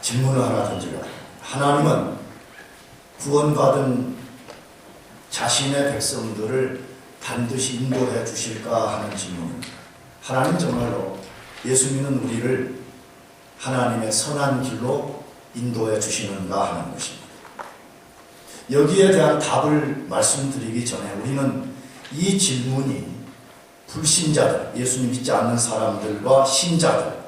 질문을 하나 던지려. 하나님은 구원받은 자신의 백성들을 반드시 인도해 주실까 하는 질문. 하나님 정말로 예수 믿는 우리를 하나님의 선한 길로 인도해 주시는가 하는 것입니다. 여기에 대한 답을 말씀드리기 전에 우리는 이 질문이 불신자들, 예수님 믿지 않는 사람들과 신자들,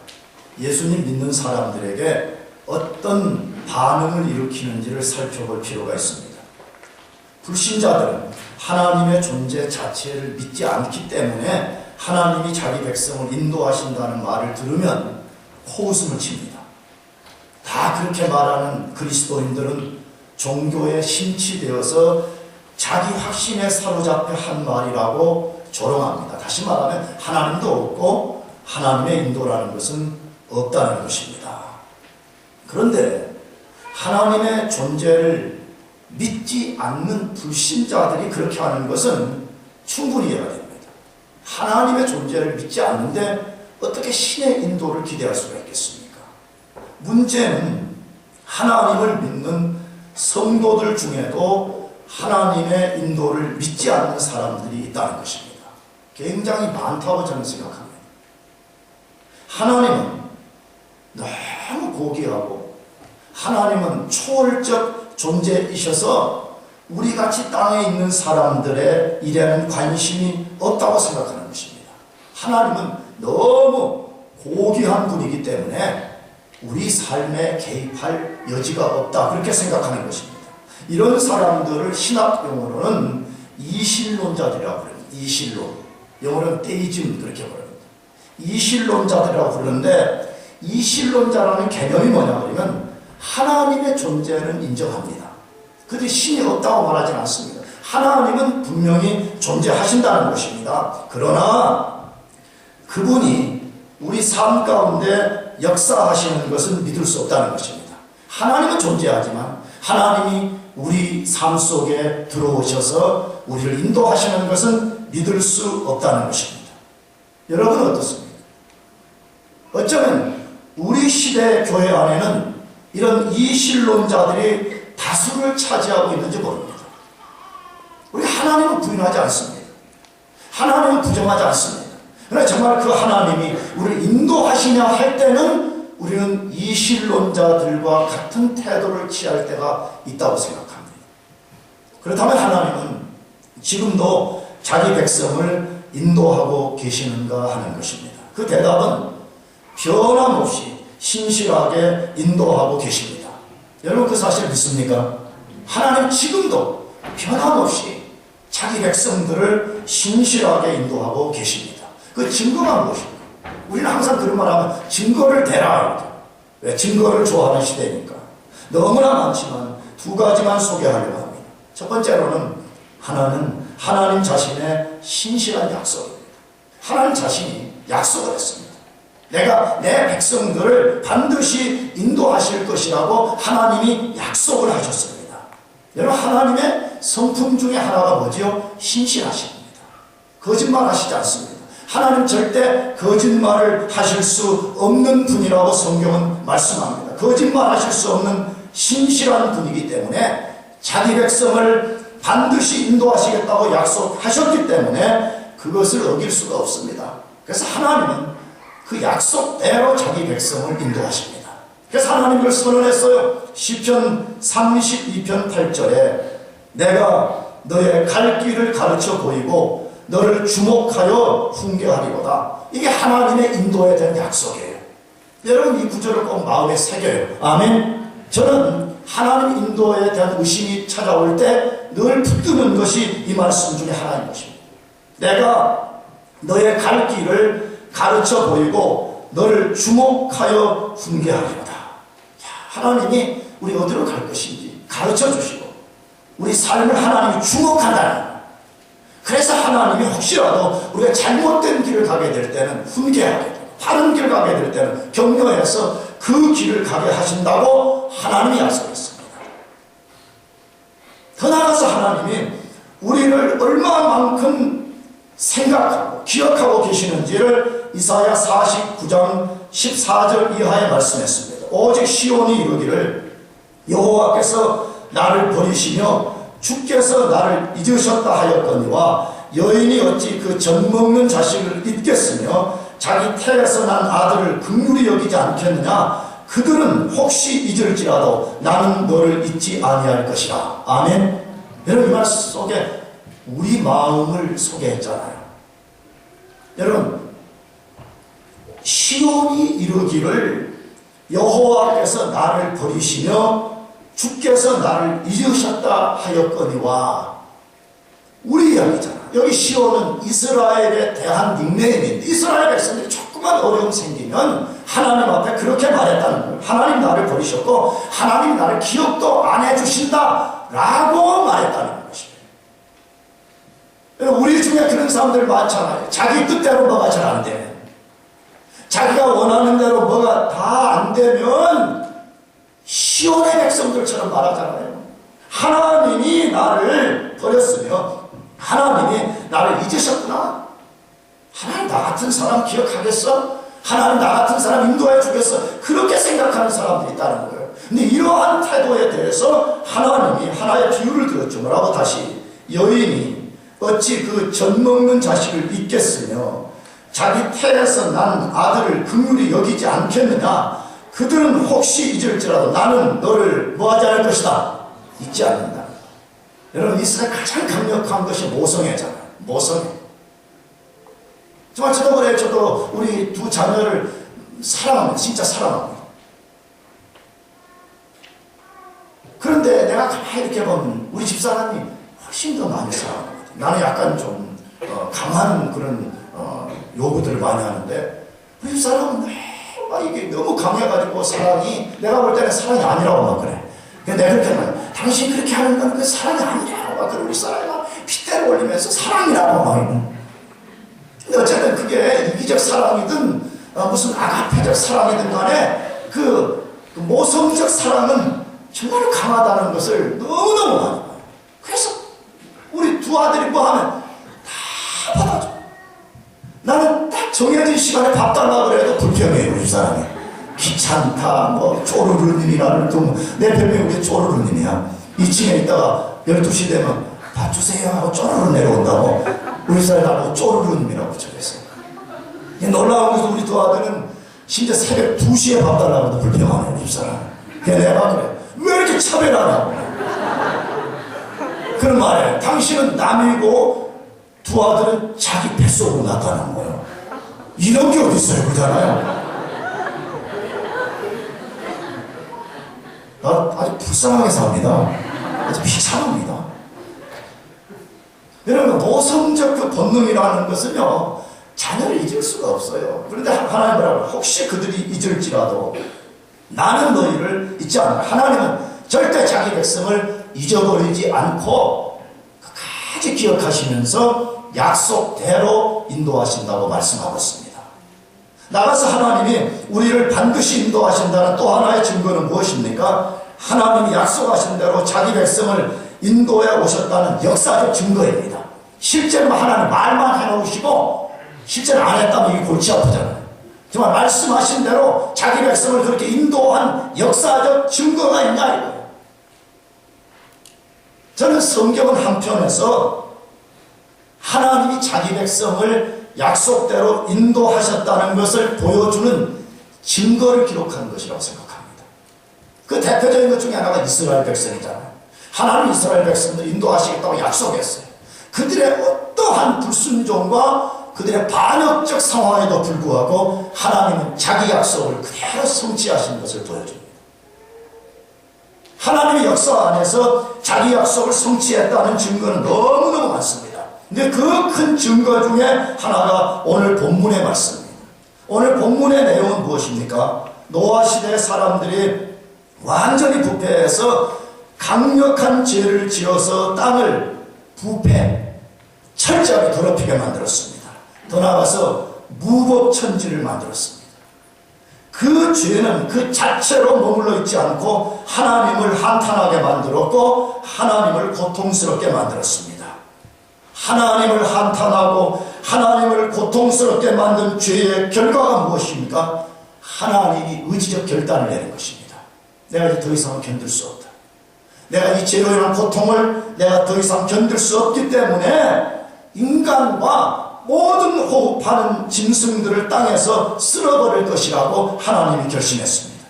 예수님 믿는 사람들에게 어떤 반응을 일으키는지를 살펴볼 필요가 있습니다. 불신자들은 하나님의 존재 자체를 믿지 않기 때문에 하나님이 자기 백성을 인도하신다는 말을 들으면 코웃음을 칩니다. 다 그렇게 말하는 그리스도인들은 종교에 심취되어서 자기 확신에 사로잡혀 한 말이라고 조롱합니다. 다시 말하면 하나님도 없고 하나님의 인도라는 것은 없다는 것입니다. 그런데 하나님의 존재를 믿지 않는 불신자들이 그렇게 하는 것은 충분히 이해가 됩니다. 하나님의 존재를 믿지 않는데 어떻게 신의 인도를 기대할 수가 있겠습니까? 문제는 하나님을 믿는 성도들 중에도 하나님의 인도를 믿지 않는 사람들이 있다는 것입니다. 굉장히 많다고 저는 생각합니다. 하나님은 너무 고귀하고 하나님은 초월적 존재이셔서 우리같이 땅에 있는 사람들의 일에는 관심이 없다고 생각하는 것입니다. 하나님은 너무 고귀한 분이기 때문에 우리 삶에 개입할 여지가 없다, 그렇게 생각하는 것입니다. 이런 사람들을 신학 용어로는 이실론자들이라고 부릅니다. 이실론, 영어로는 데이즘 그렇게 부릅니다. 이실론자들이라고 부르는데 이실론자라는 개념이 뭐냐 그러면 하나님의 존재는 인정합니다. 그런데 신이 없다고 말하지 않습니다. 하나님은 분명히 존재하신다는 것입니다. 그러나 그분이 우리 삶 가운데 역사하시는 것은 믿을 수 없다는 것입니다. 하나님은 존재하지만 하나님이 우리 삶 속에 들어오셔서 우리를 인도하시는 것은 믿을 수 없다는 것입니다. 여러분은 어떻습니까? 어쩌면 우리 시대 교회 안에는 이런 이실론자들이 다수를 차지하고 있는지 모릅니다. 우리 하나님은 부인하지 않습니다. 하나님은 부정하지 않습니다. 그러나 정말 그 하나님이 우리를 인도하시냐 할 때는 우리는 이실론자들과 같은 태도를 취할 때가 있다고 생각합니다. 그렇다면 하나님은 지금도 자기 백성을 인도하고 계시는가 하는 것입니다. 그 대답은 변함없이 신실하게 인도하고 계십니다. 여러분 그 사실 믿습니까? 하나님 지금도 변함없이 자기 백성들을 신실하게 인도하고 계십니다. 그 증거가 무엇입니까? 우리는 항상 그런 말 하면 증거를 대라. 왜? 증거를 좋아하는 시대니까. 너무나 많지만 두 가지만 소개하려고 합니다. 첫 번째로는 하나는 하나님 자신의 신실한 약속입니다. 하나님 자신이 약속을 했습니다. 내가 내 백성들을 반드시 인도하실 것이라고 하나님이 약속을 하셨습니다. 여러분 하나님의 성품 중에 하나가 뭐지요? 신실하십니다. 거짓말 하시지 않습니다. 하나님 절대 거짓말을 하실 수 없는 분이라고 성경은 말씀합니다. 거짓말 하실 수 없는 신실한 분이기 때문에 자기 백성을 반드시 인도하시겠다고 약속하셨기 때문에 그것을 어길 수가 없습니다. 그래서 하나님은 그 약속대로 자기 백성을 인도하십니다. 그래서 하나님을 선언했어요. 시편 32편 8절에 내가 너의 갈 길을 가르쳐 보이고 너를 주목하여 훈계하리로다. 이게 하나님의 인도에 대한 약속이에요. 여러분 이 구절을 꼭 마음에 새겨요. 아멘. 저는 하나님 인도에 대한 의심이 찾아올 때 늘 붙드는 것이 이 말씀 중에 하나인 것입니다. 내가 너의 갈 길을 가르쳐 보이고 너를 주목하여 훈계하리로다. 하나님이 우리 어디로 갈 것인지 가르쳐 주시고 우리 삶을 하나님이 주목한다는, 그래서 하나님이 혹시라도 우리가 잘못된 길을 가게 될 때는 훈계하게 되고 바른 길을 가게 될 때는 격려해서 그 길을 가게 하신다고 하나님이 약속했습니다. 더 나아가서 하나님이 우리를 얼마만큼 생각하고 기억하고 계시는지를 이사야 49장 14절 이하에 말씀했습니다. 오직 시온이 이르기를 여호와께서 나를 버리시며 주께서 나를 잊으셨다 하였거니와 여인이 어찌 그 젖먹는 자식을 잊겠으며 자기 태에서 난 아들을 긍휼히 여기지 않겠느냐. 그들은 혹시 잊을지라도 나는 너를 잊지 아니할 것이라. 아멘. 여러분, 이 말 속에 우리 마음을 소개했잖아요. 여러분, 시온이 이르기를 여호와께서 나를 버리시며 주께서 나를 잊으셨다 하였거니와, 우리 이야기잖아. 여기 시온은 이스라엘에 대한 닉네임인데, 이스라엘 백성들이 조그만 어려움 생기면 하나님 앞에 그렇게 말했다는 거예요. 하나님 나를 버리셨고 하나님 나를 기억도 안 해주신다 라고 말했다는 것이에요. 우리 중에 그런 사람들 많잖아요. 자기 뜻대로 뭐가 잘 안 되면, 자기가 원하는 대로 뭐가 다 안 되면 시온의 백성들처럼 말하잖아요. 하나님이 나를 버렸으며 하나님이 나를 잊으셨구나. 하나님 나 같은 사람 기억하겠어? 하나님 나 같은 사람 인도해 주겠어? 그렇게 생각하는 사람들이 있다는 거예요. 근데 이러한 태도에 대해서 하나님이 하나의 비유를 들었죠. 뭐라고? 다시, 여인이 어찌 그 젖먹는 자식을 잊겠으며 자기 태에서 난 아들을 긍휼히 여기지 않겠느냐. 그들은 혹시 잊을지라도 나는 너를 뭐하지 않을 것이다. 잊지 않는다. 여러분, 이스라엘 가장 강력한 것이 모성애잖아요. 모성애. 정말 저도 그래요. 저도 우리 두 자녀를 사랑합니다. 진짜 사랑합니다. 그런데 내가 가만히 이렇게 보면 우리 집사람이 훨씬 더 많이 사랑합니다. 나는 약간 좀 강한 그런 요구들을 많이 하는데, 우리 집사람은 막 이게 너무 강해가지고 사랑이, 내가 볼 때는 사랑이 아니라고 막 그래. 근데 내가 그렇게 말해. 당신 그렇게 하는 건 그 사랑이 아니라고 막 그래. 우리 사람이 막 핏대를 올리면서 사랑이라고 막 이러는. 근데 어쨌든 그게 이기적 사랑이든 무슨 아가페적 사랑이든 간에 그 모성적 사랑은 정말 강하다는 것을 너무너무 많이 봐요. 그래서 우리 두 아들이 뭐 하면 다 받아줘. 나는 딱 정해진 시간에 밥 달라고 그래도 불평해요. 우리 사람이 귀찮다, 뭐 쪼르르님이라는 내 별명이 왜 쪼르르님이야. 2층에 있다가 12시 되면 밥 주세요 하고 쪼르르 내려온다고 우리 사람이 나보고 쪼르르님이라고 붙여줬어요. 놀라운 것은 우리 두 아들은 심지어 새벽 2시에 밥 달라고 해도 불평하네. 우리 사람. 내가 그래. 왜 이렇게 차별하냐고. 그런 말에 당신은 남이고 두 아들은 자기 뱃속으로 나타난 거예요. 이런 게 어디 있어요. 그러잖아요. 나 아주 불쌍하게 삽니다. 아주 비참합니다. 여러분, 모성적 그 본능이라는 것은요, 자녀를 잊을 수가 없어요. 그런데 하나님은 혹시 그들이 잊을지라도 나는 너희를 잊지 않는다. 하나님은 절대 자기 백성을 잊어버리지 않고 끝까지 기억하시면서 약속대로 인도하신다고 말씀하고 있습니다. 나가서 하나님이 우리를 반드시 인도하신다는 또 하나의 증거는 무엇입니까? 하나님이 약속하신 대로 자기 백성을 인도해 오셨다는 역사적 증거입니다. 실제로 하나님 말만 해놓으시고 실제로 안 했다면 이게 골치 아프잖아요. 정말 말씀하신 대로 자기 백성을 그렇게 인도한 역사적 증거가 있냐 이거예요. 저는 성경은 한편에서 하나님이 자기 백성을 약속대로 인도하셨다는 것을 보여주는 증거를 기록한 것이라고 생각합니다. 그 대표적인 것 중에 하나가 이스라엘 백성이잖아요. 하나님 이스라엘 백성들 인도하시겠다고 약속했어요. 그들의 어떠한 불순종과 그들의 반역적 상황에도 불구하고 하나님은 자기 약속을 그대로 성취하신 것을 보여줍니다. 하나님의 역사 안에서 자기 약속을 성취했다는 증거는 너무너무 많습니다. 근데 그 큰 증거 중에 하나가 오늘 본문의 말씀입니다. 오늘 본문의 내용은 무엇입니까? 노아 시대의 사람들이 완전히 부패해서 강력한 죄를 지어서 땅을 부패, 철저하게 더럽히게 만들었습니다. 더 나아가서 무법천지를 만들었습니다. 그 죄는 그 자체로 머물러 있지 않고 하나님을 한탄하게 만들었고 하나님을 고통스럽게 만들었습니다. 하나님을 한탄하고 하나님을 고통스럽게 만든 죄의 결과가 무엇입니까? 하나님이 의지적 결단을 내는 것입니다. 내가 이제 더 이상 견딜 수 없다. 내가 이 죄로 인한 고통을 내가 더 이상 견딜 수 없기 때문에 인간과 모든 호흡하는 짐승들을 땅에서 쓸어버릴 것이라고 하나님이 결심했습니다.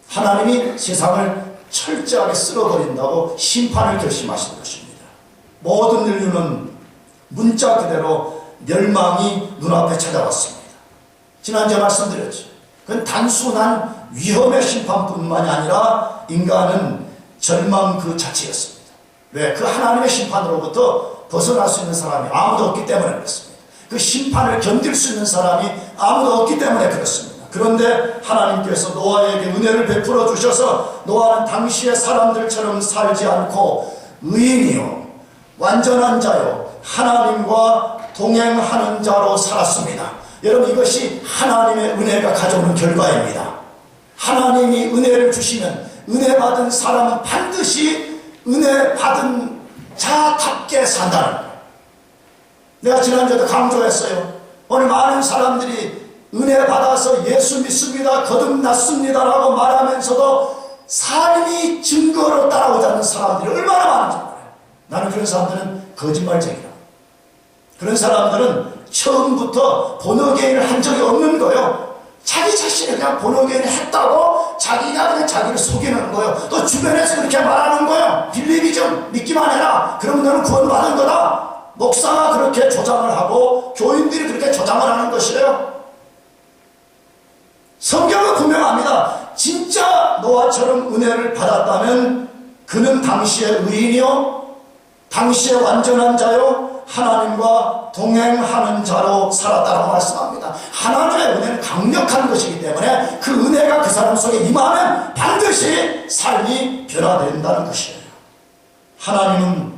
하나님이 세상을 철저하게 쓸어버린다고 심판을 결심하신 것입니다. 모든 인류는 문자 그대로 멸망이 눈앞에 찾아왔습니다. 지난주에 말씀드렸죠. 그건 단순한 위험의 심판뿐만이 아니라 인간은 절망 그 자체였습니다. 왜? 그 하나님의 심판으로부터 벗어날 수 있는 사람이 아무도 없기 때문에 그렇습니다. 그 심판을 견딜 수 있는 사람이 아무도 없기 때문에 그렇습니다. 그런데 하나님께서 노아에게 은혜를 베풀어 주셔서 노아는 당시의 사람들처럼 살지 않고 의인이요 완전한 자요 하나님과 동행하는 자로 살았습니다. 여러분, 이것이 하나님의 은혜가 가져오는 결과입니다. 하나님이 은혜를 주시면 은혜 받은 사람은 반드시 은혜 받은 자답게 산다는 거예요. 내가 지난주에도 강조했어요. 오늘 많은 사람들이 은혜 받아서 예수 믿습니다, 거듭났습니다 라고 말하면서도 삶이 증거로 따라오지 않는 사람들이 얼마나 많은지 몰라요. 나는 그런 사람들은 거짓말쟁이라고. 그런 사람들은 처음부터 본어게인을 한 적이 없는 거예요. 자기 자신이 그냥 본어게인을 했다고 자기가 그냥 자기를 속이는 거예요. 또 주변에서 그렇게 말하는 거예요. 빌리비즘 믿기만 해라. 그러면 너는 구원받은 거다. 목사가 그렇게 조장을 하고 교인들이 그렇게 조장을 하는 것이에요. 성경은 분명합니다. 진짜 노아처럼 은혜를 받았다면 그는 당시의 의인이요 당시의 완전한 자요 하나님과 동행하는 자로 살았다고 말씀합니다. 하나님의 은혜는 강력한 것이기 때문에 그 은혜가 그 사람 속에 임하면 반드시 삶이 변화된다는 것이에요. 하나님은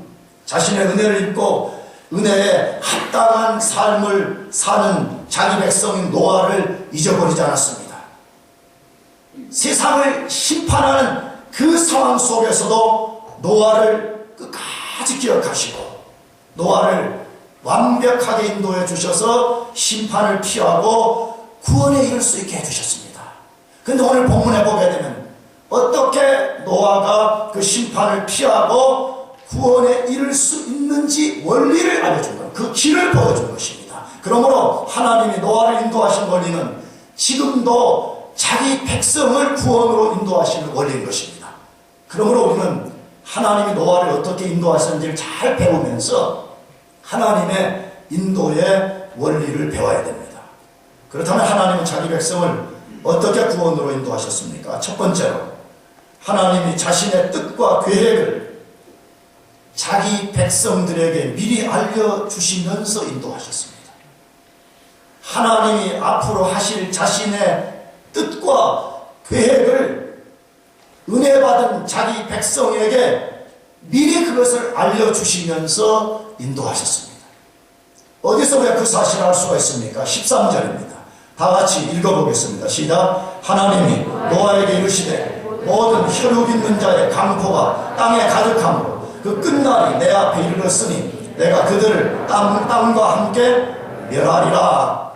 자신의 은혜를 입고 은혜에 합당한 삶을 사는 자기 백성인 노아를 잊어버리지 않았습니다. 세상을 심판하는 그 상황 속에서도 노아를 끝까지 기억하시고 노아를 완벽하게 인도해 주셔서 심판을 피하고 구원에 이를 수 있게 해주셨습니다. 근데 오늘 본문에 보게 되면 어떻게 노아가 그 심판을 피하고 구원에 이를 수 있는지 원리를 알려준 것, 그 길을 보여준 것입니다. 그러므로 하나님이 노아를 인도하신 원리는 지금도 자기 백성을 구원으로 인도하시는 원리인 것입니다. 그러므로 우리는 하나님이 노아를 어떻게 인도하셨는지를 잘 배우면서 하나님의 인도의 원리를 배워야 됩니다. 그렇다면 하나님은 자기 백성을 어떻게 구원으로 인도하셨습니까? 첫 번째로 하나님이 자신의 뜻과 계획을 자기 백성들에게 미리 알려주시면서 인도하셨습니다. 하나님이 앞으로 하실 자신의 뜻과 계획을 은혜 받은 자기 백성에게 미리 그것을 알려주시면서 인도하셨습니다. 어디서 왜 그 사실을 알 수가 있습니까? 13절입니다. 다 같이 읽어보겠습니다. 시작. 하나님이 노아에게 이르시되 모든 혈육 있는 자의 강포가 땅에 가득함으로 그 끝날이 내 앞에 이르렀으니 내가 그들을 땅과 함께 멸하리라.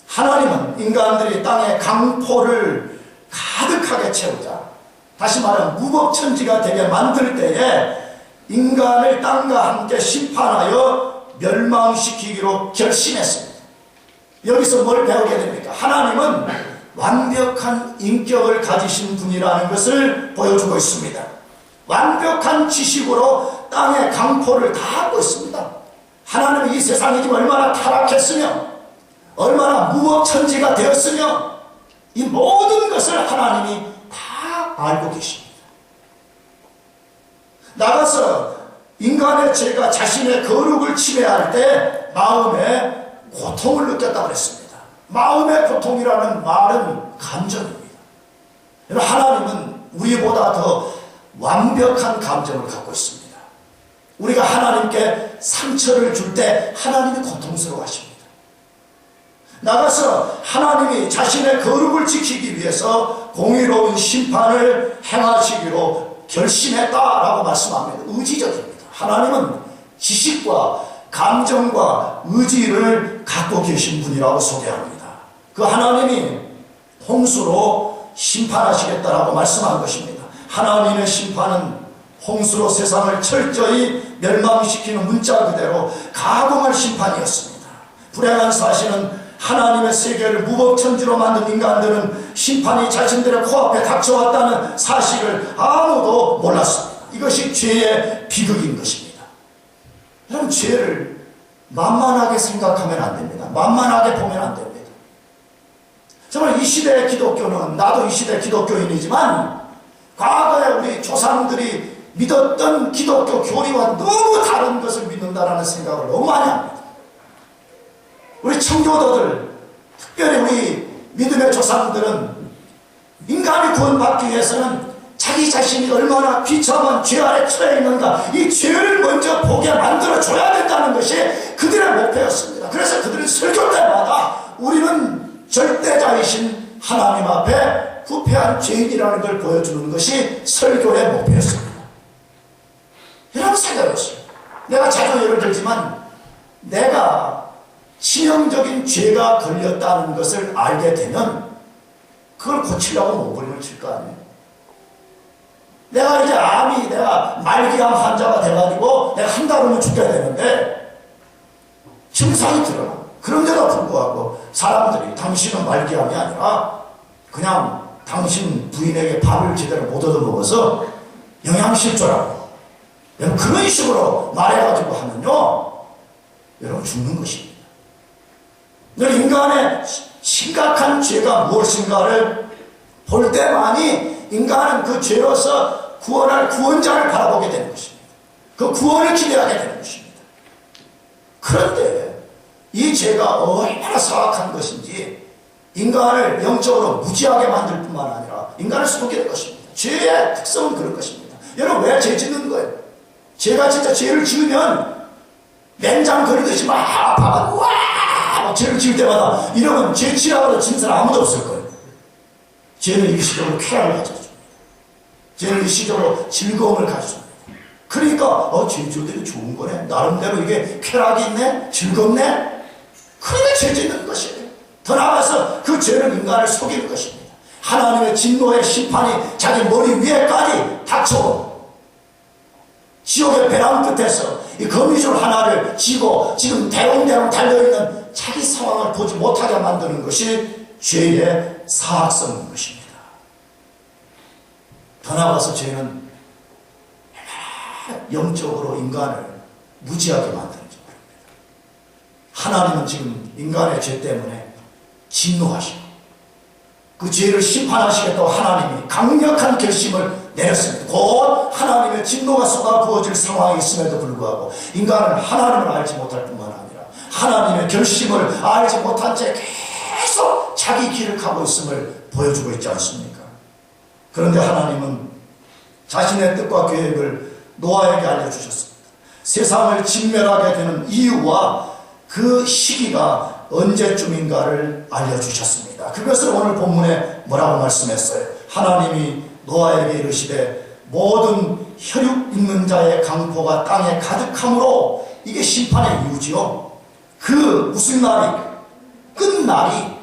하나님은 인간들이 땅에 강포를 가득하게 채우자, 다시 말하면 무법천지가 되게 만들 때에 인간을 땅과 함께 심판하여 멸망시키기로 결심했습니다. 여기서 뭘 배우게 됩니까? 하나님은 완벽한 인격을 가지신 분이라는 것을 보여주고 있습니다. 완벽한 지식으로 땅의 강포를 다 갖고 있습니다. 하나님이 이 세상이 지금 얼마나 타락했으며 얼마나 무법천지가 되었으며 이 모든 것을 하나님이 다 알고 계십니다. 나가서 인간의 죄가 자신의 거룩을 침해할 때 마음에 고통을 느꼈다고 했습니다. 마음의 고통이라는 말은 감정입니다. 하나님은 우리보다 더 완벽한 감정을 갖고 있습니다. 우리가 하나님께 상처를 줄 때 하나님이 고통스러워하십니다. 나가서 하나님이 자신의 거룩을 지키기 위해서 공의로운 심판을 행하시기로 결심했다라고 말씀합니다. 의지적입니다. 하나님은 지식과 감정과 의지를 갖고 계신 분이라고 소개합니다. 그 하나님이 홍수로 심판하시겠다라고 말씀한 것입니다. 하나님의 심판은 홍수로 세상을 철저히 멸망시키는 문자 그대로 가공할 심판이었습니다. 불행한 사실은 하나님의 세계를 무법천지로 만든 인간들은 심판이 자신들의 코앞에 닥쳐왔다는 사실을 아무도 몰랐습니다. 이것이 죄의 비극인 것입니다. 여러분, 죄를 만만하게 생각하면 안 됩니다. 만만하게 보면 안 됩니다. 정말 이 시대의 기독교는, 나도 이 시대의 기독교인이지만 과거에 우리 조상들이 믿었던 기독교 교리와 너무 다른 것을 믿는다라는 생각을 너무 많이 합니다. 우리 청교도들, 특별히 우리 믿음의 조상들은 인간이 구원받기 위해서는 자기 자신이 얼마나 비참한 죄 아래 처해 있는가, 이 죄를 먼저 보게 만들어줘야 된다는 것이 그들의 목표였습니다. 그래서 그들은 설교 때마다 우리는 절대자이신 하나님 앞에 부패한 죄인이라는 걸 보여주는 것이 설교의 목표였습니다. 여러분 생각해보세요. 내가 자주 예를 들지만 내가 치명적인 죄가 걸렸다는 것을 알게 되면 그걸 고치려고 몸부림을 칠 거 아니에요. 내가 이제 내가 말기암 환자가 돼가지고 내가 한 달 후면 죽게 되는데 증상이 드러나. 그런데도 불구하고 사람들이 당신은 말기암이 아니라 그냥 당신 부인에게 밥을 제대로 못 얻어먹어서 영양실조라고, 여러분 그런 식으로 말해가지고 하면요, 여러분 죽는 것입니다. 인간의 심각한 죄가 무엇인가를 볼 때만이 인간은 그 죄로서 구원할 구원자를 바라보게 되는 것입니다. 그 구원을 기대하게 되는 것입니다. 그런데 이 죄가 얼마나 사악한 것인지 인간을 영적으로 무지하게 만들 뿐만 아니라 인간을 숨게 될 것입니다. 죄의 특성은 그런 것입니다. 여러분 왜 죄 짓는 거예요? 죄가 진짜 죄를 지으면 맹장 거리듯이 막 아파가지고 와 죄를 지을 때마다 이러면 죄 지으라고 지는 사람 아무도 없을 거예요. 죄는 일시적으로 쾌락을 가져줍니다. 죄는 일시적으로 즐거움을 가져줍니다. 그러니까 죄 지으면 좋은 거네, 나름대로 이게 쾌락이 있네, 즐겁네, 그러니까 죄 짓는 것이에요. 더 나아가서 그 죄는 인간을 속이는 것입니다. 하나님의 진노의 심판이 자기 머리 위에까지 닥쳐온 지옥의 벼랑 끝에서 이 거미줄 하나를 쥐고 지금 대롱대롱 달려있는 자기 상황을 보지 못하게 만드는 것이 죄의 사악성인 것입니다. 더 나아가서 죄는 영적으로 인간을 무지하게 만드는지 모릅니다. 하나님은 지금 인간의 죄 때문에 진노하시고 그 죄를 심판하시겠다고 하나님이 강력한 결심을 내렸습니다. 곧 하나님의 진노가 쏟아 부어질 상황이 있음에도 불구하고 인간은 하나님을 알지 못할 뿐만 아니라 하나님의 결심을 알지 못한 채 계속 자기 길을 가고 있음을 보여주고 있지 않습니까? 그런데 하나님은 자신의 뜻과 계획을 노아에게 알려주셨습니다. 세상을 진멸하게 되는 이유와 그 시기가 언제쯤인가를 알려주셨습니다. 그것을 오늘 본문에 뭐라고 말씀했어요? 하나님이 노아에게 이르시되 모든 혈육 있는 자의 강포가 땅에 가득함으로, 이게 심판의 이유지요. 그 무슨 날이, 끝날이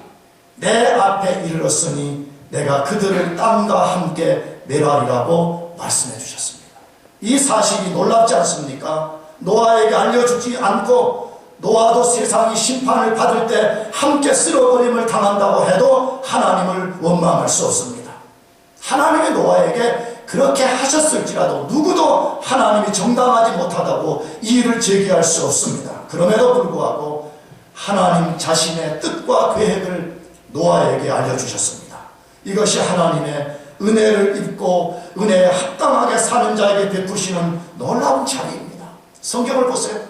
내 앞에 이르렀으니 내가 그들을 땅과 함께 멸하리라고 말씀해 주셨습니다. 이 사실이 놀랍지 않습니까? 노아에게 알려주지 않고 노아도 세상이 심판을 받을 때 함께 쓸어버림을 당한다고 해도 하나님을 원망할 수 없습니다. 하나님이 노아에게 그렇게 하셨을지라도 누구도 하나님이 정당하지 못하다고 이의를 제기할 수 없습니다. 그럼에도 불구하고 하나님 자신의 뜻과 계획을 노아에게 알려주셨습니다. 이것이 하나님의 은혜를 입고 은혜에 합당하게 사는 자에게 베푸시는 놀라운 자비입니다. 성경을 보세요.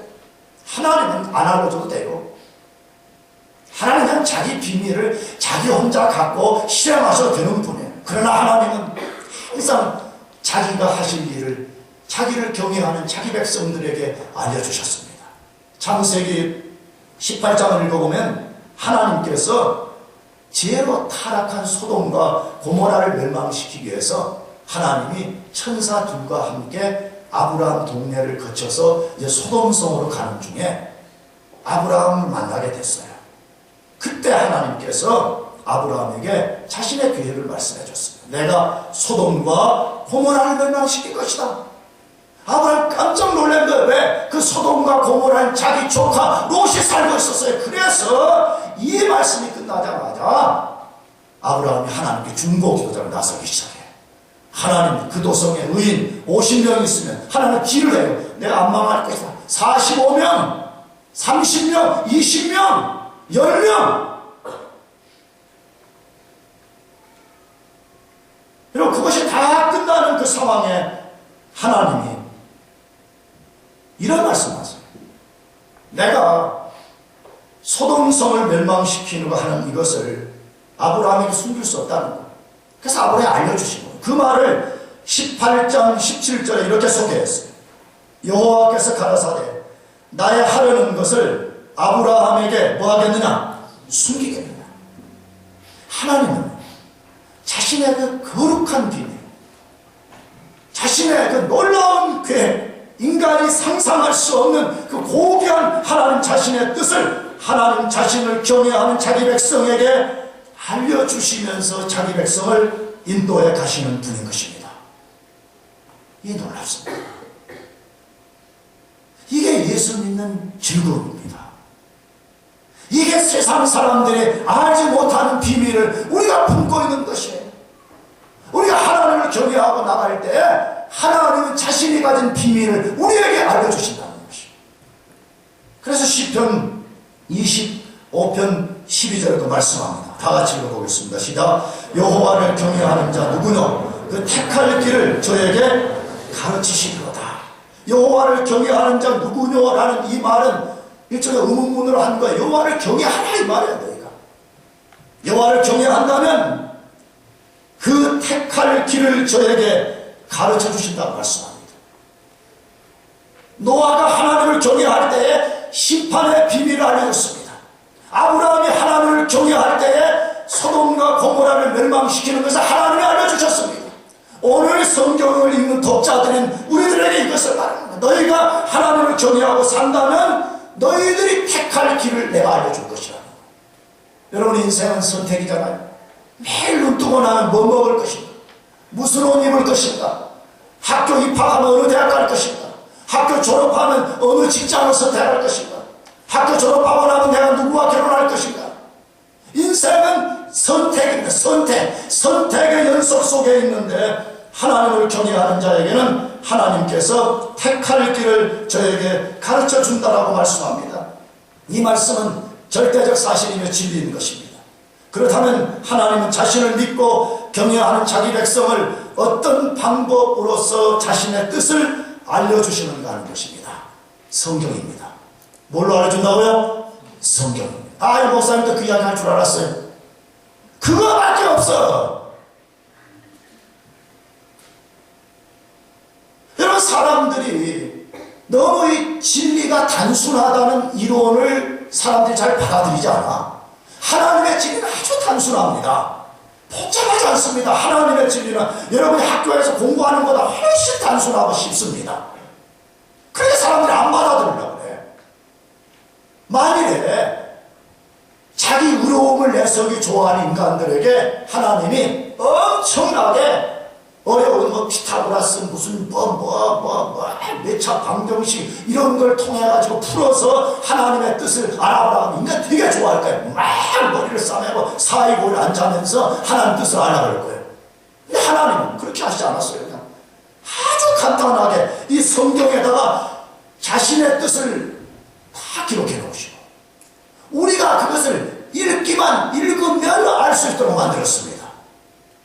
하나님은 안 알려줘도 돼요. 하나님은 자기 비밀을 자기 혼자 갖고 실행하셔도 되는 분이에요. 그러나 하나님은 항상 자기가 하실 일을 자기를 경외하는 자기 백성들에게 알려주셨습니다. 창세기 18장을 읽어보면 하나님께서 죄로 타락한 소돔과 고모라를 멸망시키기 위해서 하나님이 천사들과 함께 아브라함 동네를 거쳐서 이제 소돔성으로 가는 중에 아브라함을 만나게 됐어요. 그때 하나님께서 아브라함에게 자신의 계획을 말씀해 줬습니다. 내가 소돔과 고모라를 멸망시킬 것이다. 아브라함 깜짝 놀란 거예요. 왜? 그 소돔과 고모라는 자기 조카 롯이 살고 있었어요. 그래서 이 말씀이 끝나자마자 아브라함이 하나님께 중보기도자를 나서기 시작해요. 하나님, 그 도성에 의인 50명 있으면 하나님 길을 해요. 내가 안 망할 것이다. 45명, 30명, 20명, 10명. 그리고 그것이 다 끝나는 그 상황에 하나님이 이런 말씀하세요. 내가 소돔성을 멸망시키는 거 하는 이것을 아브라함에게 숨길 수 없다는 거. 그래서 아브라함이 알려주신 거예요. 그 말을 18장 17절에 이렇게 소개했어요. 여호와께서 가라사대 나의 하려는 것을 아브라함에게 뭐 하겠느냐? 숨기겠느냐? 하나님은 자신의 그 거룩한 비밀, 자신의 그 놀라운 계획, 인간이 상상할 수 없는 그 고귀한 하나님 자신의 뜻을 하나님 자신을 경외하는 자기 백성에게 알려주시면서 자기 백성을 인도해 가시는 분인 것입니다. 이게 놀랍습니다. 이게 예수 믿는 즐거움입니다. 이게 세상 사람들이 알지 못하는 비밀을 우리가 품고 있는 것이에요. 우리가 하나님을 경외하고 나갈 때 하나님은 자신이 가진 비밀을 우리에게 알려주신다는 것이에요. 그래서 시편 25편 12절에도 말씀합니다. 다 같이 읽어보겠습니다. 시작. 여호와를 경외하는 자 누구냐? 그 택할 길을 저에게 가르치시리로다. 여호와를 경외하는 자 누구냐라는 이 말은 일종의 의문문으로 한 거예요. 여호와를 경외하라 이 말이야 너희가. 여호와를 경외한다면 그 택할 길을 저에게 가르쳐 주신다고 말씀합니다. 노아가 하나님을 경외할 때에 심판의 비밀을 알려줬습니다. 아브라함이 하나님을 경외할 때에 소돔과 고모라를 멸망시키는 것을 하나님이 알려주셨습니다. 오늘 성경을 읽는 독자들인 우리들에게 이것을 말합니다. 너희가 하나님을 경외하고 산다면 너희들이 택할 길을 내가 알려줄 것이라는 거예요. 여러분 인생은 선택이잖아요. 매일 눈 뜨고 나면 뭐 먹을 것인가? 무슨 옷 입을 것인가? 학교 입학하면 어느 대학 갈 것인가? 학교 졸업하면 어느 직장을 선택할 것인가? 학교 졸업하고 나면 내가 누구와 결혼할 것인가? 인생은 선택입니다. 선택의 연속 속에 있는데 하나님을 경외하는 자에게는 하나님께서 택할 길을 저에게 가르쳐 준다라고 말씀합니다. 이 말씀은 절대적 사실이며 진리인 것입니다. 그렇다면 하나님은 자신을 믿고 경외하는 자기 백성을 어떤 방법으로서 자신의 뜻을 알려주시는가 하는 것입니다. 성경입니다. 뭘로 알려준다고요? 성경입니다. 이 목사님도 그 이야기 할 줄 알았어요. 그거밖에 없어. 여러분 사람들이 너무 이 진리가 단순하다는 이론을 사람들이 잘 받아들이지 않아. 하나님의 진리는 아주 단순합니다. 복잡하지 않습니다. 하나님의 진리는 여러분이 학교에서 공부하는 것보다 훨씬 단순하고 쉽습니다. 그렇게 사람들이 안 받아들이려고 그래. 만일에 자기 의로움을 내세우기 좋아하는 인간들에게 하나님이 엄청나게 어려운 피타고라스 무슨 매차 방정식 이런 걸 통해 가지고 풀어서 하나님의 뜻을 알아보라고 하면 인간 되게 좋아할 거예요. 막 머리를 싸매고 사이고를 앉아면서 하나님 뜻을 알아볼 거예요. 근데 하나님은 그렇게 하시지 않았어요. 그냥 아주 간단하게 이 성경에다가 자신의 뜻을 다 기록해 놓으시고 우리가 그것을 읽으면 알 수 있도록 만들었습니다.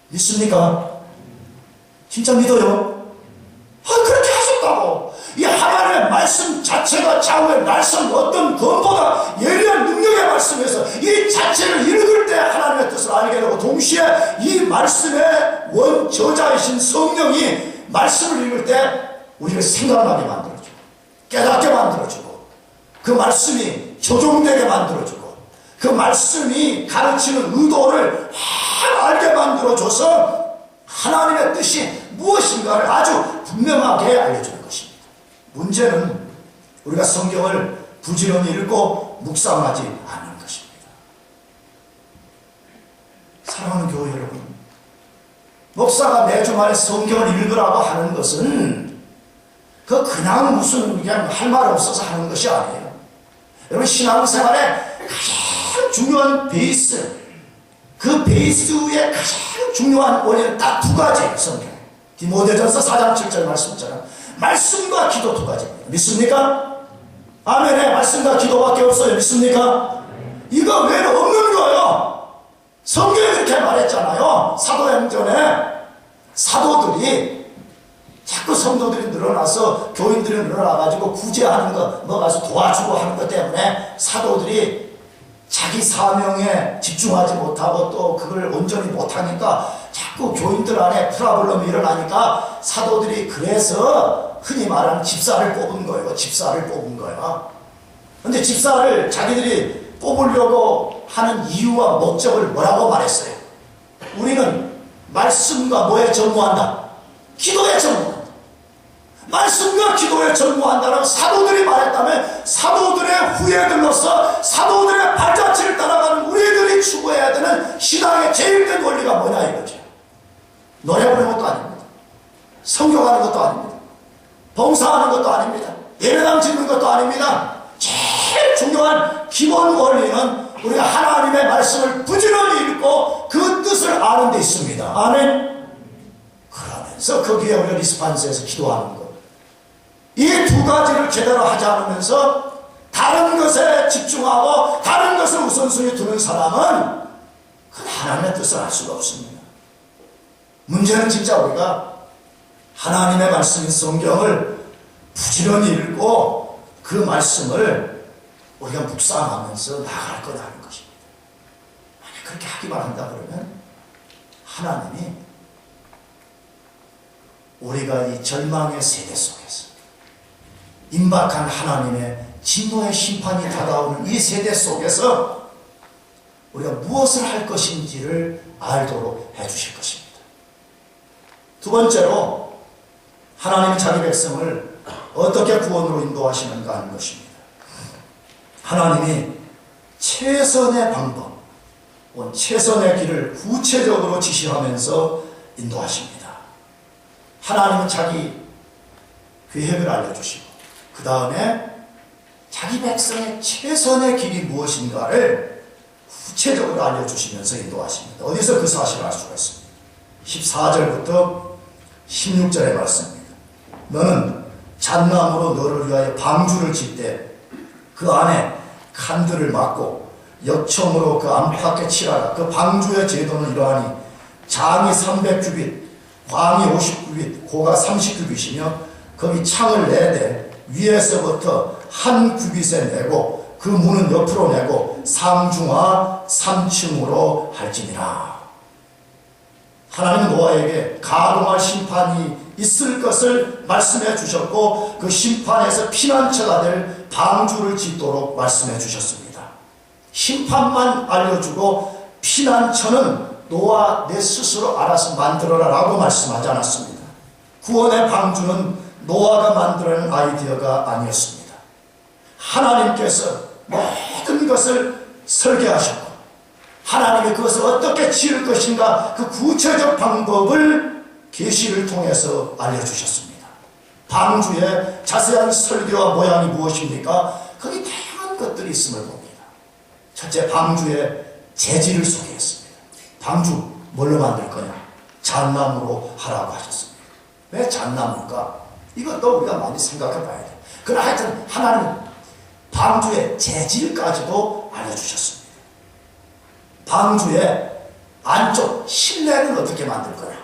믿습니까? 진짜 믿어요? 그렇게 하셨다고. 이 하나님의 말씀 자체가 좌우의 날선 어떤 검보다 예리한 능력의 말씀에서 이 자체를 읽을 때 하나님의 뜻을 알게 되고 동시에 이 말씀의 원저자이신 성령이 말씀을 읽을 때 우리를 생각나게 만들어주고 깨닫게 만들어주고 그 말씀이 조종되게 만들어주고 그 말씀이 가르치는 의도를 알게 만들어줘서 하나님의 뜻이 무엇인가를 아주 분명하게 알려주는 것입니다. 문제는 우리가 성경을 부지런히 읽고 묵상하지 않는 것입니다. 사랑하는 교회 여러분, 목사가 매주말에 성경을 읽으라고 하는 것은 그냥 무슨 그냥 할 말 없어서 하는 것이 아니에요. 여러분, 신앙생활의 가장 중요한 베이스, 그 베이스의 가장 중요한 원리는 딱 두 가지예요. 성경 디모데전서 4장 7절 말씀처럼 말씀과 기도 두 가지입니다. 믿습니까? 아멘에 말씀과 기도밖에 없어요. 믿습니까? 이거 외에는 없는 거예요. 성경이 그렇게 말했잖아요. 사도행전에 사도들이 자꾸 성도들이 늘어나서 교인들이 늘어나가지고 구제하는 거, 뭐 가서 도와주고 하는 것 때문에 사도들이 자기 사명에 집중하지 못하고 또 그걸 온전히 못하니까 자꾸 교인들 안에 프라블럼이 일어나니까 사도들이 그래서 흔히 말하는 집사를 뽑은 거예요. 집사를 뽑은 거예요. 근데 집사를 자기들이 뽑으려고 하는 이유와 목적을 뭐라고 말했어요? 우리는 말씀과 뭐에 전무한다? 기도에 전무한다. 말씀과 기도에 전무한다라고 사도들이 말했다면 사도들의 후예들로서 사도들의 발자취를 따라가는 우리들이 추구해야 되는 신앙의 제일 큰 원리가 뭐냐 이거죠. 노래 부르는 것도 아닙니다. 성경하는 것도 아닙니다. 봉사하는 것도 아닙니다. 예배당 짓는 것도 아닙니다. 제일 중요한 기본 원리는 우리가 하나님의 말씀을 부지런히 읽고 그 뜻을 아는 데 있습니다. 아멘. 그러면서 거기에 우리가 리스판스에서 기도하는 것, 이 두 가지를 제대로 하지 않으면서 다른 것에 집중하고 다른 것을 우선순위 두는 사람은 그 하나님의 뜻을 알 수가 없습니다. 문제는 진짜 우리가 하나님의 말씀인 성경을 부지런히 읽고 그 말씀을 우리가 묵상하면서 나갈 거라는 것입니다. 만약 그렇게 하기만 한다 그러면 하나님이 우리가 이 절망의 세대 속에서 임박한 하나님의 진노의 심판이 다가오는 이 세대 속에서 우리가 무엇을 할 것인지를 알도록 해주실 것입니다. 두 번째로 하나님이 자기 백성을 어떻게 구원으로 인도하시는가 하는 것입니다. 하나님이 최선의 방법, 최선의 길을 구체적으로 지시하면서 인도하십니다. 하나님은 자기 계획을 알려주시고 그 다음에 자기 백성의 최선의 길이 무엇인가를 구체적으로 알려주시면서 인도하십니다. 어디서 그 사실을 알 수가 있습니다. 14절부터 16절의 말씀입니다. 너는 잣나무로 너를 위하여 방주를 짓되 그 안에 칸들을 막고 역청으로 그 안팎에 칠하라. 그 방주의 제도는 이러하니 장이 300규빗, 광이 50규빗, 고가 30규빗이며 거기 창을 내되 위에서부터 한 규빗에 내고 그 문은 옆으로 내고 상중하 3층으로 할지니라. 하나님은 노아에게 가동할 심판이 있을 것을 말씀해 주셨고 그 심판에서 피난처가 될 방주를 짓도록 말씀해 주셨습니다. 심판만 알려주고 피난처는 노아 내 스스로 알아서 만들어라 라고 말씀하지 않았습니다. 구원의 방주는 노아가 만들어낸 아이디어가 아니었습니다. 하나님께서 모든 것을 설계하셨고 하나님이 그것을 어떻게 지을 것인가 그 구체적 방법을 계시를 통해서 알려주셨습니다. 방주의 자세한 설계와 모양이 무엇입니까? 거기 다양한 것들이 있음을 봅니다. 첫째, 방주의 재질을 소개했습니다. 방주 뭘로 만들 거냐? 잣나무로 하라고 하셨습니다. 왜 잣나무일까? 이것도 우리가 많이 생각해 봐야 돼요. 그러나 하여튼 하나님 방주의 재질까지도 알려주셨습니다. 방주의 안쪽 실내는 어떻게 만들 거냐?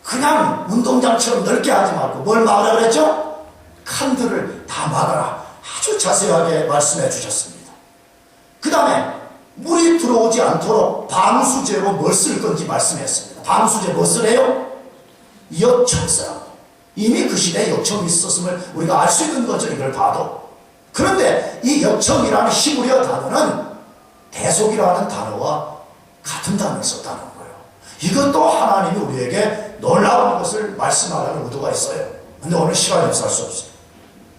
그냥 운동장처럼 넓게 하지 말고 뭘 막으라 그랬죠? 칸들을 다 막아라. 아주 자세하게 말씀해 주셨습니다. 그 다음에 물이 들어오지 않도록 방수제로 뭘 쓸 건지 말씀했습니다. 방수제 뭐 쓰래요? 역청 쓰라고. 이미 그 시대에 역청이 있었음을 우리가 알 수 있는 거죠. 이걸 봐도. 그런데 이 역청이라는 히브리어 단어는 대속이라는 단어와 같은 단어를 썼다는 거예요. 이것도 하나님이 우리에게 놀라운 것을 말씀하라는 의도가 있어요. 근데 오늘 시간이 없어 할 수 없어요.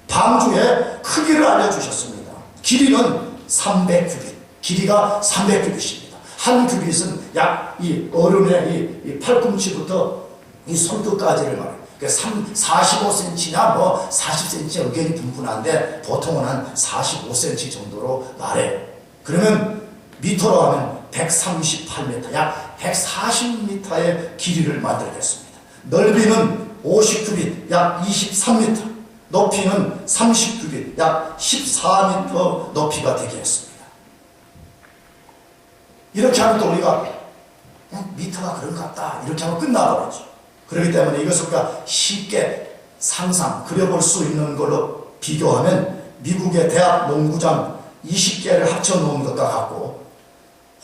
방주의 크기를 알려주셨습니다. 길이는 300규빗, 길이가 300규빗입니다. 한 규빗은 약 이 어른의 이 팔꿈치부터 이 손끝까지를 말해요. 45cm냐 뭐 40cm 의견이 분분한데 보통은 한 45cm 정도로 말해요. 그러면 미터로 하면 138m, 약 140m의 길이를 만들겠습니다. 넓이는 50규빗, 약 23m, 높이는 30규빗, 약 14m 높이가 되겠습니다. 이렇게 하면 또 우리가 그냥 미터가 그런 것 같다 이렇게 하면 끝나버리죠. 그렇기 때문에 이것을 우리가 쉽게 상상, 그려볼 수 있는 걸로 비교하면 미국의 대학 농구장 20개를 합쳐놓은 것과 같고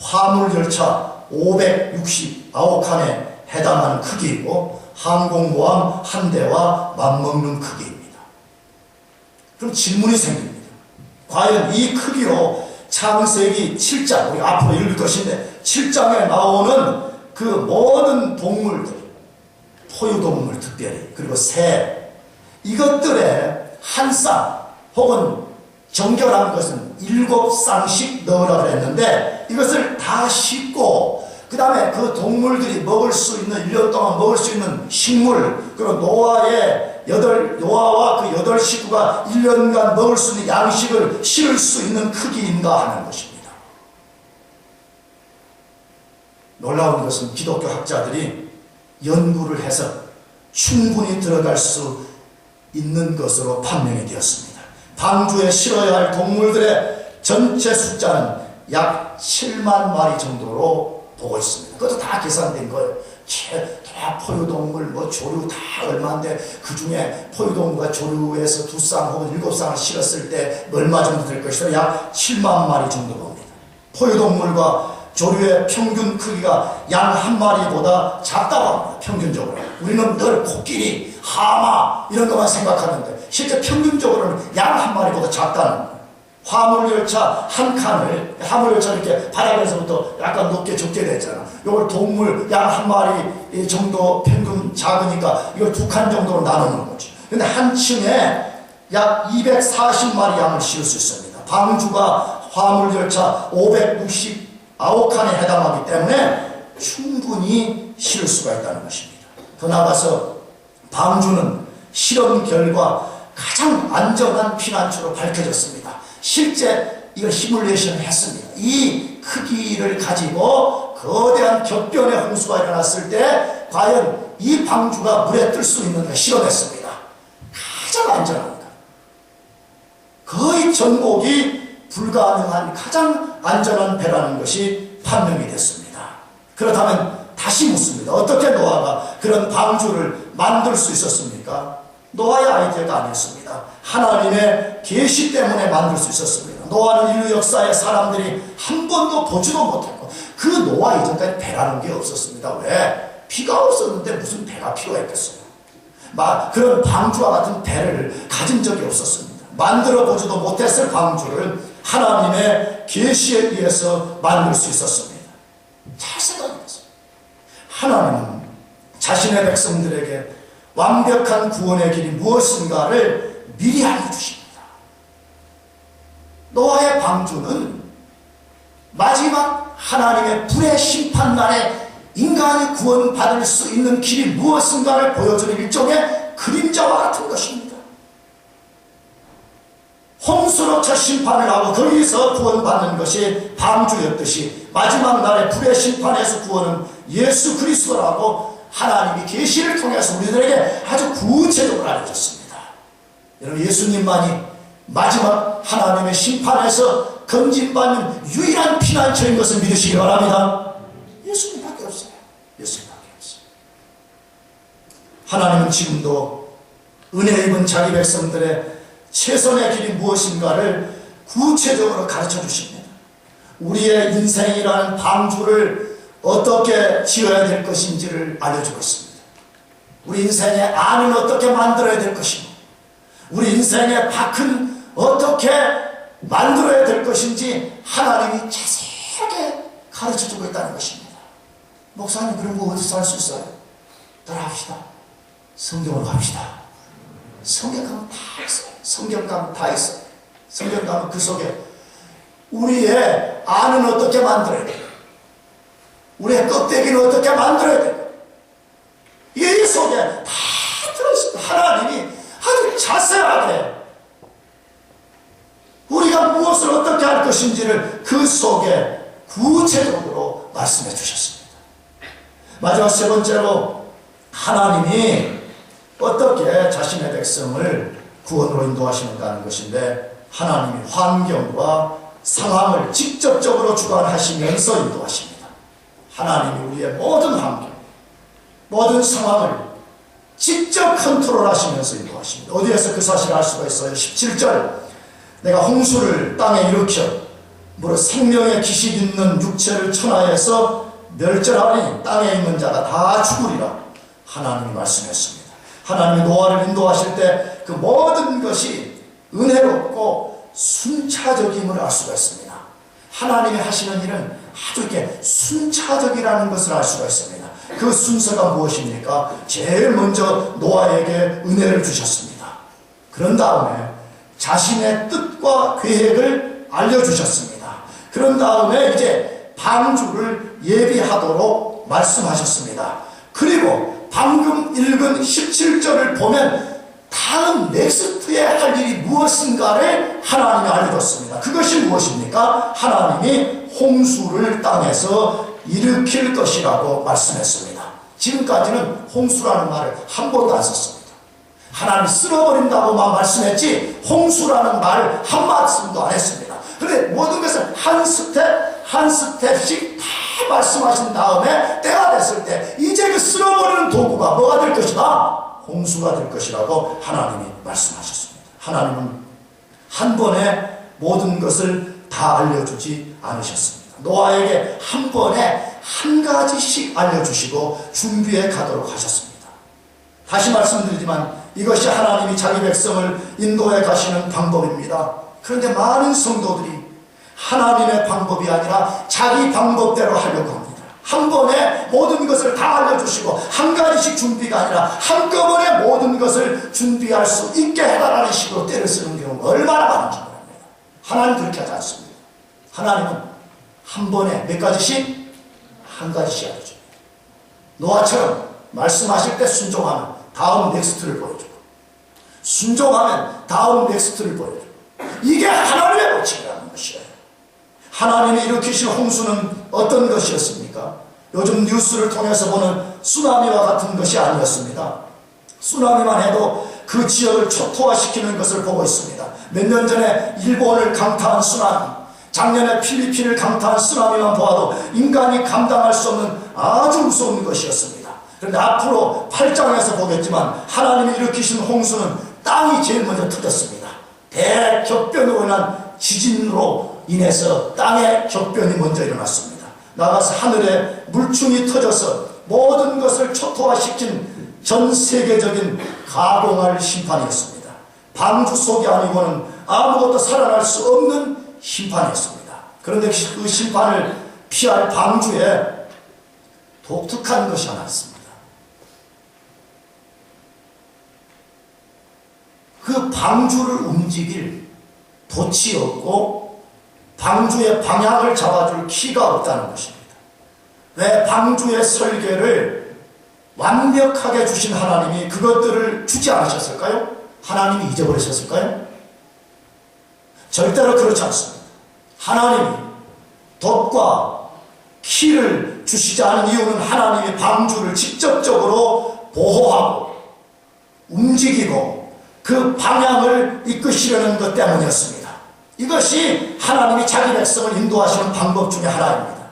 화물열차 569칸에 해당하는 크기이고 항공모함 한 대와 맞먹는 크기입니다. 그럼 질문이 생깁니다. 과연 이 크기로 창세기 7장, 우리 앞으로 읽을 것인데 7장에 나오는 그 모든 동물들, 포유동물 특별히, 그리고 새, 이것들의 한 쌍 혹은 정결한 것은 7쌍씩 넣으라 그랬는데 이것을 다 씻고 그 다음에 그 동물들이 먹을 수 있는 1년 동안 먹을 수 있는 식물, 그리고 노아와 그 8 식구가 1년간 먹을 수 있는 양식을 실을 수 있는 크기인가 하는 것입니다. 놀라운 것은 기독교 학자들이 연구를 해서 충분히 들어갈 수 있는 것으로 판명이 되었습니다. 방주에 실어야 할 동물들의 전체 숫자는 약 7만 마리 정도로 보고 있습니다. 그것도 다 계산된 거예요. 다 포유동물, 조류 다 얼마인데 그 중에 포유동물과 조류에서 2쌍 혹은 7쌍을 실었을 때 얼마 정도 될 것이다. 약 7만 마리 정도 봅니다. 포유동물과 조류의 평균 크기가 양 한 마리보다 작다고 합니다. 평균적으로. 우리는 늘 코끼리, 하마 이런 것만 생각하는데 실제 평균적으로는 양 한 마리보다 작다는 거예요. 화물열차 한 칸을, 화물열차 이렇게 바닥에서부터 약간 높게 적게 됐잖아. 이걸 동물 양 한 마리 정도 평균 작으니까 이걸 2칸 정도로 나누는 거죠. 근데 한 층에 약 240마리 양을 실을 수 있습니다. 방주가 화물열차 569칸에 해당하기 때문에 충분히 실을 수가 있다는 것입니다. 더 나아가서 방주는 실험 결과 가장 안전한 피난처로 밝혀졌습니다. 실제 이걸 시뮬레이션을 했습니다. 이 크기를 가지고 거대한 격변의 홍수가 일어났을 때 과연 이 방주가 물에 뜰 수 있는가 실험했습니다. 가장 안전합니다. 거의 전복이 불가능한 가장 안전한 배라는 것이 판명이 됐습니다. 그렇다면 다시 묻습니다. 어떻게 노아가 그런 방주를 만들 수 있었습니까? 노아의 아이디어가 아니었습니다. 하나님의 계시 때문에 만들 수 있었습니다. 노아는 인류 역사에 사람들이 한 번도 보지도 못했고 그 노아 이전까지 배라는 게 없었습니다. 왜? 비가 없었는데 무슨 배가 필요했겠어요? 그런 방주와 같은 배를 가진 적이 없었습니다. 만들어 보지도 못했을 방주를 하나님의 계시에 의해서 만들 수 있었습니다. 잘 생각해보세요. 하나님은 자신의 백성들에게 완벽한 구원의 길이 무엇인가를 미리 알려주십니다. 노아의 방주는 마지막 하나님의 불의 심판날에 인간이 구원받을 수 있는 길이 무엇인가를 보여주는 일종의 그림자와 같은 것입니다. 홍수로 첫 심판을 하고 거기서 구원받는 것이 방주였듯이 마지막 날의 불의 심판에서 구원은 예수 그리스도라고 하나님이 계시를 통해서 우리들에게 아주 구체적으로 알려줬습니다. 여러분, 예수님만이 마지막 하나님의 심판에서 건진받는 유일한 피난처인 것을 믿으시기 바랍니다. 예수님밖에 없어요. 예수님밖에 없어요. 하나님은 지금도 은혜 입은 자기 백성들의 최선의 길이 무엇인가를 구체적으로 가르쳐 주십니다. 우리의 인생이라는 방주를 어떻게 지어야 될 것인지를 알려주고 있습니다. 우리 인생의 안은 어떻게 만들어야 될 것이고 우리 인생의 밖은 어떻게 만들어야 될 것인지 하나님이 자세하게 가르쳐주고 있다는 것입니다. 목사님, 그런 거 어디서 할 수 있어요? 따라합시다. 성경으로 갑시다. 성경 가면 다 있어요. 성경 가면 다 있어요. 성경 가면 그 속에 우리의 안은 어떻게 만들어야 돼요? 우리의 껍데기는 어떻게 만들어야 되고, 이 속에 다 들어있습니다. 하나님이 아주 자세하게 우리가 무엇을 어떻게 할 것인지를 그 속에 구체적으로 말씀해 주셨습니다. 마지막 세 번째로, 하나님이 어떻게 자신의 백성을 구원으로 인도하시는가 하는 것인데, 하나님이 환경과 상황을 직접적으로 주관하시면서 인도하십니다. 하나님이 우리의 모든 환경, 모든 상황을 직접 컨트롤하시면서 인도하십니다. 어디에서 그 사실을 알 수가 있어요? 17절, 내가 홍수를 땅에 일으켜 무릇 생명의 기식 있는 육체를 천하에서 멸절하니 땅에 있는 자가 다 죽으리라 하나님이 말씀했습니다. 하나님이 노아를 인도하실 때 그 모든 것이 은혜롭고 순차적임을 알 수가 있습니다. 하나님이 하시는 일은 아주 이렇게 순차적이라는 것을 알 수가 있습니다. 그 순서가 무엇입니까? 제일 먼저 노아에게 은혜를 주셨습니다. 그런 다음에 자신의 뜻과 계획을 알려주셨습니다. 그런 다음에 이제 방주를 예비하도록 말씀하셨습니다. 그리고 방금 읽은 17절을 보면 다음 넥스트에 할 일이 무엇인가를 하나님이 알려줬습니다. 그것이 무엇입니까? 하나님이 홍수를 땅에서 일으킬 것이라고 말씀했습니다. 지금까지는 홍수라는 말을 한 번도 안 썼습니다. 하나님 쓸어버린다고만 말씀했지 홍수라는 말 한 말씀도 안 했습니다. 그런데 모든 것을 한 스텝 한 스텝씩 다 말씀하신 다음에 때가 됐을 때 이제 그 쓸어버리는 도구가 뭐가 될 것이다? 홍수가 될 것이라고 하나님이 말씀하셨습니다. 하나님은 한 번에 모든 것을 다 알려주지 않으셨습니다. 노아에게 한 번에 한 가지씩 알려주시고 준비해 가도록 하셨습니다. 다시 말씀드리지만 이것이 하나님이 자기 백성을 인도해 가시는 방법입니다. 그런데 많은 성도들이 하나님의 방법이 아니라 자기 방법대로 하려고 합니다. 한 번에 모든 것을 다 알려주시고 한 가지씩 준비가 아니라 한꺼번에 모든 것을 준비할 수 있게 해달라는 식으로 때를 쓰는 경우가 얼마나 많은지 모릅니다. 하나님 그렇게 하지 않습니다. 하나님은 한 번에 몇 가지씩? 한 가지씩 알려줍니다. 노아처럼 말씀하실 때 순종하면 다음 넥스트를 보여주고, 순종하면 다음 넥스트를 보여주고, 이게 하나님의 법칙이라는 것이에요. 하나님이 일으키신 홍수는 어떤 것이었습니까? 요즘 뉴스를 통해서 보는 쓰나미와 같은 것이 아니었습니다. 쓰나미만 해도 그 지역을 초토화시키는 것을 보고 있습니다. 몇 년 전에 일본을 강타한 쓰나미, 작년에 필리핀을 강타한 쓰나미만 보아도 인간이 감당할 수 없는 아주 무서운 것이었습니다. 그런데 앞으로 8장에서 보겠지만 하나님이 일으키신 홍수는 땅이 제일 먼저 터졌습니다. 대격변으로 인한 지진으로 인해서 땅에 격변이 먼저 일어났습니다. 나가서 하늘에 물충이 터져서 모든 것을 초토화시킨 전 세계적인 가공할 심판이었습니다. 방주 속이 아니고는 아무것도 살아날 수 없는 심판이었습니다. 그런데 그 심판을 피할 방주에 독특한 것이 하나 있습니다. 그 방주를 움직일 돛이 없고 방주의 방향을 잡아줄 키가 없다는 것입니다. 왜 방주의 설계를 완벽하게 주신 하나님이 그것들을 주지 않으셨을까요? 하나님이 잊어버리셨을까요? 절대로 그렇지 않습니다. 하나님이 돛과 키를 주시지 않은 이유는 하나님이 방주를 직접적으로 보호하고 움직이고 그 방향을 이끄시려는 것 때문이었습니다. 이것이 하나님이 자기 백성을 인도하시는 방법 중에 하나입니다.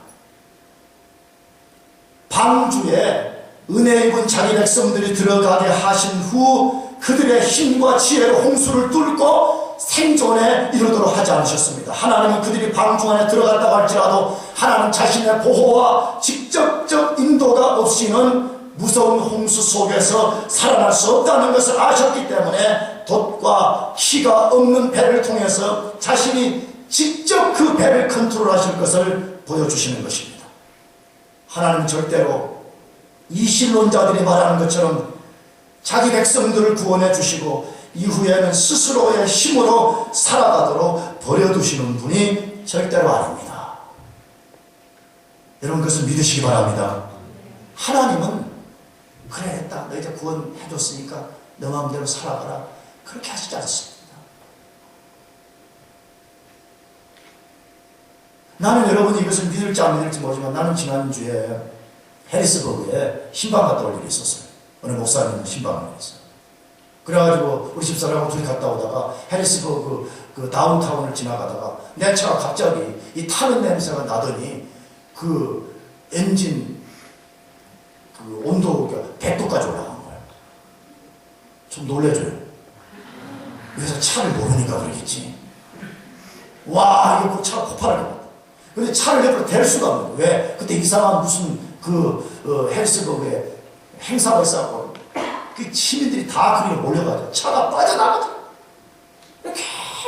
방주에 은혜 입은 자기 백성들이 들어가게 하신 후 그들의 힘과 지혜로 홍수를 뚫고 생존에 이르도록 하지 않으셨습니다. 하나님은 그들이 방주 안에 들어갔다고 할지라도 하나님 자신의 보호와 직접적 인도가 없이는 무서운 홍수 속에서 살아날 수 없다는 것을 아셨기 때문에 돛과 키가 없는 배를 통해서 자신이 직접 그 배를 컨트롤하실 것을 보여주시는 것입니다. 하나님은 절대로 이신론자들이 말하는 것처럼 자기 백성들을 구원해 주시고 이후에는 스스로의 힘으로 살아가도록 버려두시는 분이 절대로 아닙니다. 여러분 그것을 믿으시기 바랍니다. 하나님은 그래 딱 너 이제 구원해줬으니까 너 마음대로 살아가라 그렇게 하시지 않습니다. 나는 여러분이 이것을 믿을지 안 믿을지 모르지만 나는 지난주에 해리스버그에 신방 갔다 올 일이 있었어요. 어느 목사님은 신방을 했어요. 그래가지고 우리 집사람하고 둘이 갔다 오다가 해리스버그 그 다운타운을 지나가다가 내 차가 갑자기 이 타는 냄새가 나더니 그 엔진 그 온도가 100도까지 올라간 거예요. 좀 놀래줘요. 그래서 차를 모르니까 그러겠지. 와, 이거 차가 폭발할 것 같아. 근데 차를 옆으로 댈 수가 없는 거예요. 왜? 그때 이상한 무슨 헬스버그에 행사가 있어갖고 그 시민들이 다 그리로 몰려가지고 차가 빠져나가죠. 이렇게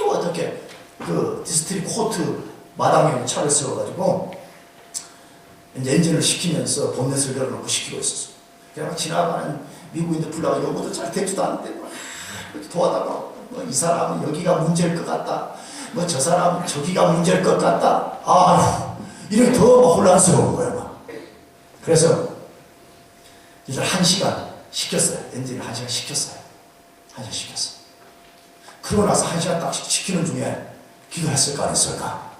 어떻게 그 디스트릭 코트 마당에 차를 세워가지고 이제 엔진을 시키면서 본넷을 열어놓고 시키고 있었어. 그냥 지나가는 미국인들 불러가 여보도 잘 되지도 않는데 뭐 이렇게 도와다가 뭐 이 사람은 여기가 문제일 것 같다. 뭐 저 사람은 저기가 문제일 것 같다. 아휴 이렇게 더 혼란스러운 거야 막. 그래서 이제 1시간 시켰어요. 엔진을 1시간 시켰어요. 1시간 시켰어. 그러고 나서 1시간 딱 시키는 중에 기도했을까 안 했을까?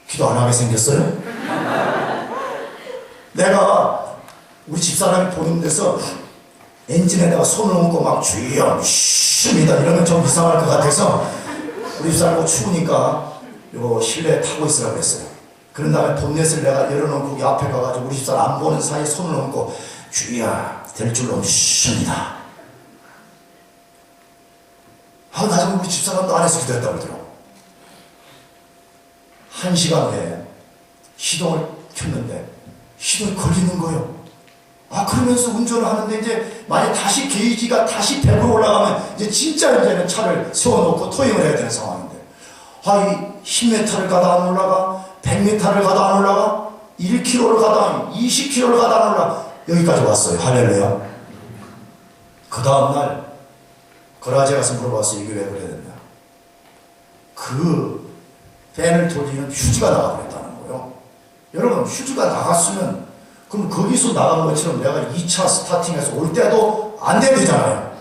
기도 안 하게 생겼어요? 내가 우리 집사람이 보는 데서 엔진에다가 손을 얹고 막 주여 쉽니다 이러면 좀 이상할 것 같아서 우리 집사람이 추우니까 이거 실내에 타고 있으라고 했어요. 그런 다음에 본넷을 내가 열어놓고 이 앞에 가가지고 우리 집사람 안 보는 사이에 손을 얹고 주여 될 줄로 믿습니다. 나중에 우리 집사람도 안에서 기도했다고 그러더라고. 1시간 후에 시동을 켰는데 시동이 걸리는 거예요. 그러면서 운전을 하는데 이제 만약 다시 게이지가 다시 100으로 올라가면 이제 진짜 이제는 차를 세워놓고 토잉을 해야 되는 상황인데 이 10m를 가다 안 올라가 100m를 가다 안 올라가 1km를 가다 20km를 가다 안 올라가 여기까지 왔어요. 할렐루야. 그 다음날 거라지에 가서 물어봤어요. 이게 왜 그래야 된다. 그 팬을 돌리는 휴지가 나가버렸다는 거예요. 여러분 휴지가 나갔으면 그럼 거기서 나간 것처럼 내가 2차 스타팅해서 올 때도 안 돼야 되잖아요.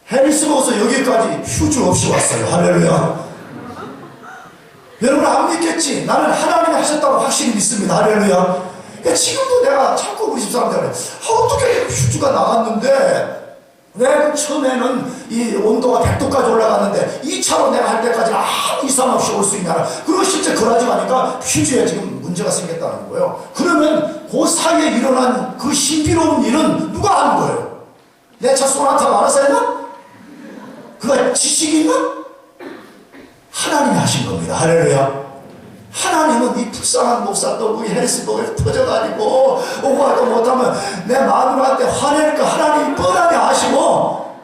해리스버그에서 여기까지 휴지 없이 왔어요. 할렐루야. 여러분 안 믿겠지? 나는 하나님이 하셨다고 확실히 믿습니다. 할렐루야. 그러니까 지금도 내가 자꾸 우리 집사람들한테 어떻게 휴지가 나갔는데 왜 처음에는 이 온도가 100도까지 올라갔는데 2차로 내가 할 때까지는 아무 이상 없이 올 수 있냐나. 그리고 실제 그러지 마니까 휴지에 지금 문제가 생겼다는 거예요. 그러면 그 사이에 일어난 그 신비로운 일은 누가 하는 거예요? 내 차 소나타가 알아서 했나? 그가 지식이 있나? 하나님이 하신 겁니다. 할렐루야. 하나님은 이 불쌍한 목사도 우리 해리스버그에 터져가지고 오고 가도 못하면 내 마누라한테 화낼까 하나님이 뻔하게 아시고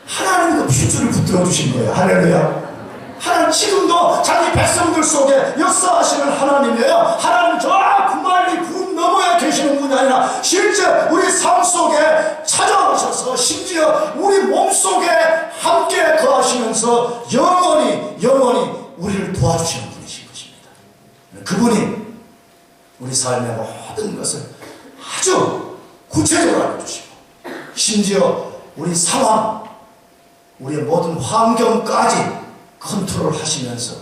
하나님이 그 휴지를 붙들어 주신 거예요. 할렐루야. 하나님 지금도 자기 백성들 속에 역사하시는 하나님이에요. 하나님 저 구말리 군 너머에 계시는 분이 아니라 실제 우리 삶 속에 찾아오셔서 심지어 우리 몸 속에 함께 거하시면서 영원히 우리를 도와주시는 분이신 것입니다. 그분이 우리 삶의 모든 것을 아주 구체적으로 알려주시고 심지어 우리 상황, 우리의 모든 환경까지 컨트롤 하시면서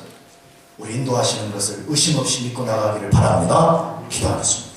우리 인도하시는 것을 의심 없이 믿고 나가기를 바랍니다. 기도하겠습니다.